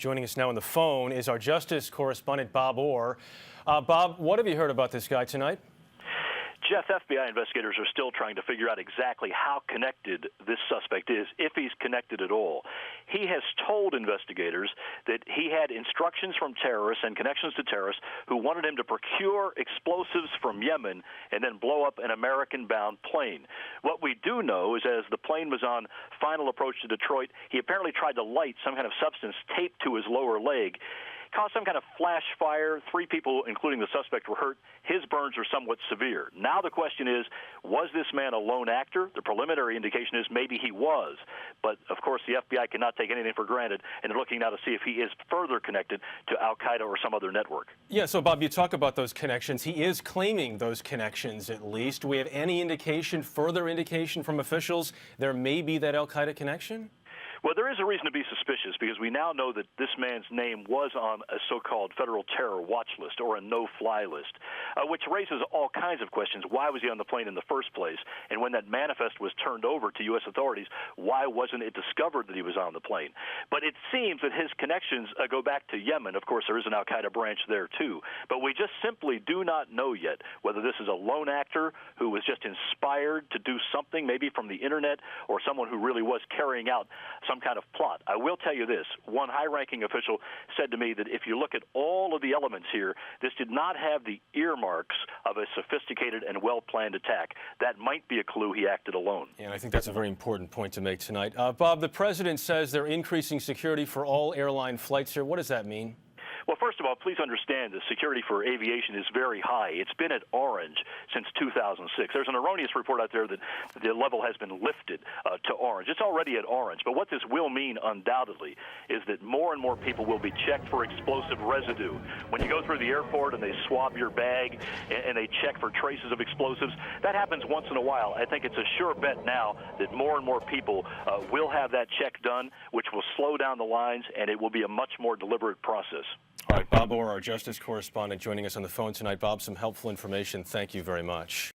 Joining us now on the phone is our justice correspondent, Bob Orr. Bob, what have you heard about this guy tonight? Jeff, FBI investigators are still trying to figure out exactly how connected this suspect is, if he's connected at all. He has told investigators that he had instructions from terrorists and connections to terrorists who wanted him to procure explosives from Yemen and then blow up an American-bound plane. What we do know is as the plane was on final approach to Detroit, he apparently tried to light some kind of substance taped to his lower leg. Caused some kind of flash fire. 3 people, including the suspect, were hurt. His burns are somewhat severe. Now the question is, was this man a lone actor? The preliminary indication is maybe he was. But, of course, the FBI cannot take anything for granted, and they're looking now to see if he is further connected to Al-Qaeda or some other network. Yeah, so, Bob, you talk about those connections. He is claiming those connections, at least. Do we have any indication, further indication from officials there may be that Al-Qaeda connection? Well, there is a reason to be suspicious because we now know that this man's name was on a so-called federal terror watch list or a no-fly list, which raises all kinds of questions. Why was he on the plane in the first place? And when that manifest was turned over to U.S. authorities, why wasn't it discovered that he was on the plane? But it seems that his connections go back to Yemen. Of course, there is an Al-Qaeda branch there, too. But we just simply do not know yet whether this is a lone actor who was just inspired to do something, maybe from the Internet, or someone who really was carrying out some kind of plot. I will tell you this. One high-ranking official said to me that if you look at all of the elements here, this did not have the earmarks of a sophisticated and well-planned attack. That might be a clue he acted alone. Yeah, and I think that's a very important point to make tonight. Bob, the president says they're increasing security for all airline flights here. What does that mean? Well, first of all, please understand the security for aviation is very high. It's been at orange since 2006. There's an erroneous report out there that the level has been lifted to orange. It's already at orange. But what this will mean, undoubtedly, is that more and more people will be checked for explosive residue. When you go through the airport and they swab your bag and they check for traces of explosives, that happens once in a while. I think it's a sure bet now that more and more people will have that check done, which will slow down the lines, and it will be a much more deliberate process. All right, Bob Orr, our justice correspondent, joining us on the phone tonight. Bob, some helpful information. Thank you very much.